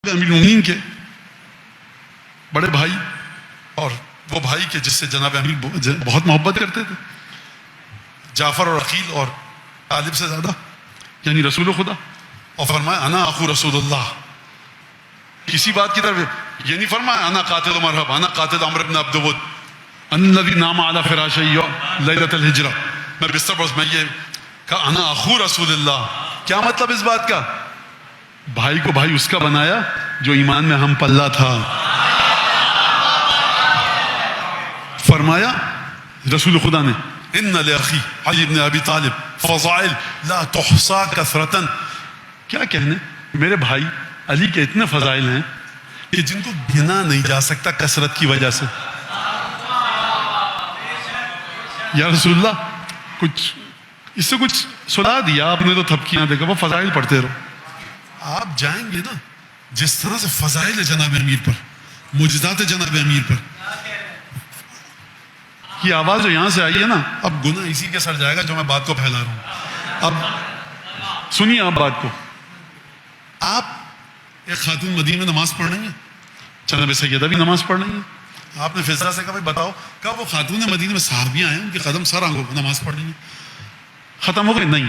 امیر المومنین کے بڑے بھائی اور وہ بھائی کے جس سے جناب امیر بہت محبت کرتے تھے، جعفر اور عقیل اور طالب سے زیادہ، یعنی رسول خدا، اور فرمایا انا اخو رسول اللہ. کسی بات کی طرف یہ نہیں فرمایا انا قاتل مرحب، انا قاتل عمرو بن عبد ود الذی نام علی فراشی لیلۃ الہجرہ. میں بستر پر میں یہ کہا انا اخو رسول اللہ. کیا مطلب اس بات کا؟ بھائی کو بھائی اس کا بنایا جو ایمان میں ہم پلہ تھا. فرمایا رسول خدا نے ان لاخی علی بن ابی طالب فضائل لا تحصى کثرة. کیا کہنے، میرے بھائی علی کے اتنے فضائل ہیں کہ جن کو گنا نہیں جا سکتا کثرت کی وجہ سے. یا رسول اللہ کچھ اس سے کچھ سنا دیا آپ نے تو تھپکیاں دے کر وہ فضائل پڑھتے رہو. آپ جائیں گے نا جس طرح سے فضائل ہے جناب امیر پر، معجزات جناب امیر پر. یہ آواز جو یہاں سے آئی ہے نا، اب گناہ اسی کے سر جائے گا جو میں بات کو پھیلا رہا ہوں. اب سنیے آپ بات کو. آپ ایک خاتون مدینہ میں نماز پڑھ رہی ہیں، جناب سیدہ بھی نماز پڑھ رہی ہیں. آپ نے فضا سے کہا بھائی بتاؤ، کہا وہ خاتون مدینہ میں صحابیاں ہیں ان کے قدم سر آنگوں کو نماز پڑھ رہی ہیں. ختم ہو گئی؟ نہیں.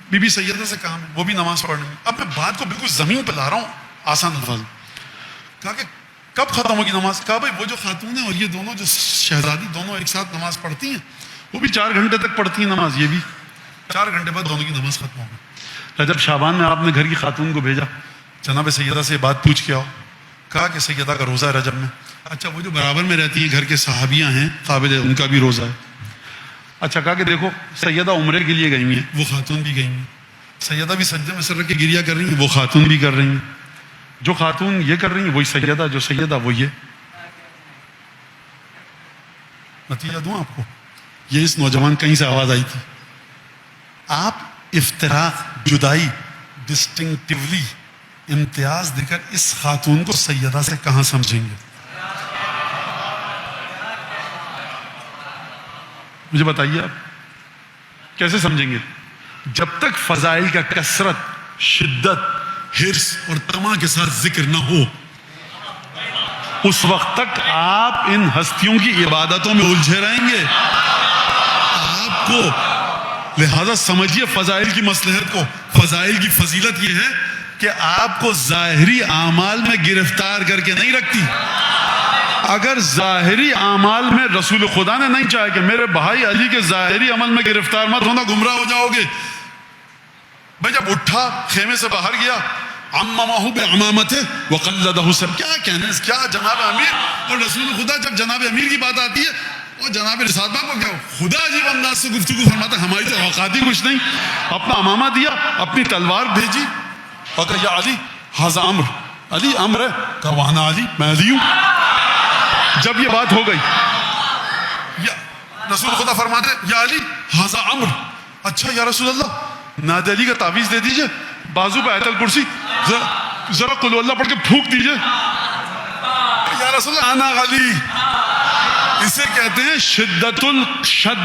بی بی سیدہ سے کام ہے، وہ بھی نماز پڑھ رہی ہیں. اب میں بات کو بالکل زمین پہ لا رہا ہوں آسان الفاظ. کہا کہ کب ختم ہوگی نماز؟ کہا بھائی وہ جو خاتون ہیں اور یہ دونوں جو شہزادی دونوں ایک ساتھ نماز پڑھتی ہیں، وہ بھی 4 گھنٹے تک پڑھتی ہیں نماز، یہ بھی 4 گھنٹے بعد دونوں کی نماز ختم ہوگی. رجب شعبان میں آپ نے گھر کی خاتون کو بھیجا جناب سیدہ سے بات پوچھ کے آؤ. کہا کہ سیدہ کا روزہ ہے رجب میں. اچھا وہ جو برابر میں رہتی ہیں گھر کے صحابیاں ہیں قابل، ان کا بھی روزہ ہے. اچھا کہا کہ دیکھو سیدہ عمرے کے لیے گئی ہوئی ہیں، وہ خاتون بھی گئی ہیں. سیدہ بھی سجدے میں سر رکھ کے گریا کر رہی ہیں، وہ خاتون بھی کر رہی ہیں. جو خاتون یہ کر رہی ہیں وہی سیدہ، جو سیدہ وہ یہ. نتیجہ دوں آپ کو، یہ اس نوجوان کہیں سے آواز آئی تھی. آپ افتراق، جدائی، ڈسٹنکٹیولی امتیاز دے کر اس خاتون کو سیدہ سے کہاں سمجھیں گے؟ مجھے بتائیے آپ کیسے سمجھیں گے؟ جب تک فضائل کا کثرت، شدت، حرص اور طمع کے ساتھ ذکر نہ ہو، اس وقت تک آپ ان ہستیوں کی عبادتوں میں الجھے رہیں گے. آپ کو لہذا سمجھیے فضائل کی مصلحت کو. فضائل کی فضیلت یہ ہے کہ آپ کو ظاہری اعمال میں گرفتار کر کے نہیں رکھتی. اگر ظاہری اعمال میں رسول خدا نے نہیں چاہا کہ میرے بھائی علی کے ظاہری عمل میں گرفتار مت ہونا، گمراہ ہو جاؤ گے. بھائی جب اٹھا خیمے سے باہر گیا، عممہ بعمامتہ وقلدہ سب، کیا کہنے، کیا جناب امیر اور رسول خدا. جب جناب امیر کی بات آتی ہے اور جناب رسالت پاک کو کیا خدا عجیب انداز سے گفتگو فرماتا ہے، ہماری تو اوقات ہی کچھ نہیں. اپنا امامہ دیا، اپنی تلوار بھیجی اور کہا یا علی ھذا امر، علی امر ہے. کہا وانا علی، میں علی ہوں. جب یہ بات ہو گئی، یا رسول خدا فرماتے یا علی ھذا امر. اچھا یا رسول اللہ ناد علی کا تعویذ دے دیجئے، بازو پہ آیت الکرسی، ذرا قل اللہ پڑھ کے پھونک دیجئے. یا رسول اللہ انا علی. اسے کہتے ہیں شد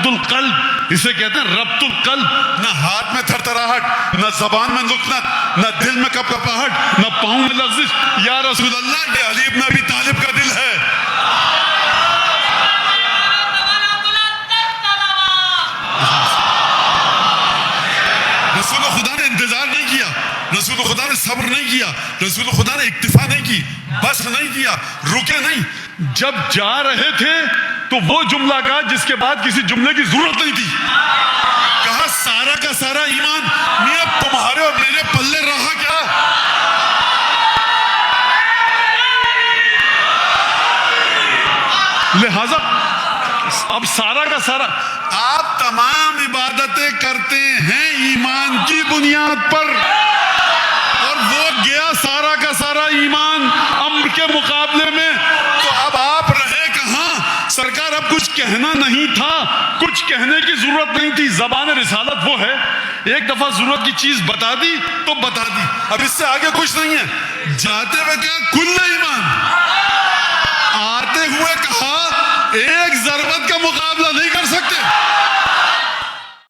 القلب، اسے کہتے ہیں ربط القلب. نہ ہاتھ میں تھرتھراہٹ، نہ زبان میں لکنت، نہ دل میں کپکپاہٹ، نہ پاؤں میں لغزش. یا رسول اللہ یہ علی ابن ابی طالب کا دل ہے. رسول خدا نے انتظار نہیں کیا، رسول خدا نے صبر نہیں کیا، رسول خدا نے اکتفا نہیں کی، بس نہیں کیا، رکے نہیں. جب جا رہے تھے تو وہ جملہ کہا جس کے بعد کسی جملے کی ضرورت نہیں تھی. کہا سارا کا سارا ایمان میاں تمہارے اور میرے پلے رہا کیا؟ لہذا اب سارا کا سارا آپ تمام عبادتیں کرتے ہیں ایمان کی بنیاد پر، اور وہ گیا سارا کا سارا ایمان امر کے مقابلے میں. تو اب آپ رہے کہاں؟ سرکار اب کچھ کہنا نہیں تھا، کچھ کہنے کی ضرورت نہیں تھی. زبان رسالت وہ ہے ایک دفعہ ضرورت کی چیز بتا دی تو بتا دی، اب اس سے آگے کچھ نہیں ہے. جاتے ہوئے کہا کل ایمان، آتے ہوئے کہا ایک ضربت کا مقابلہ نہیں کر سکتے.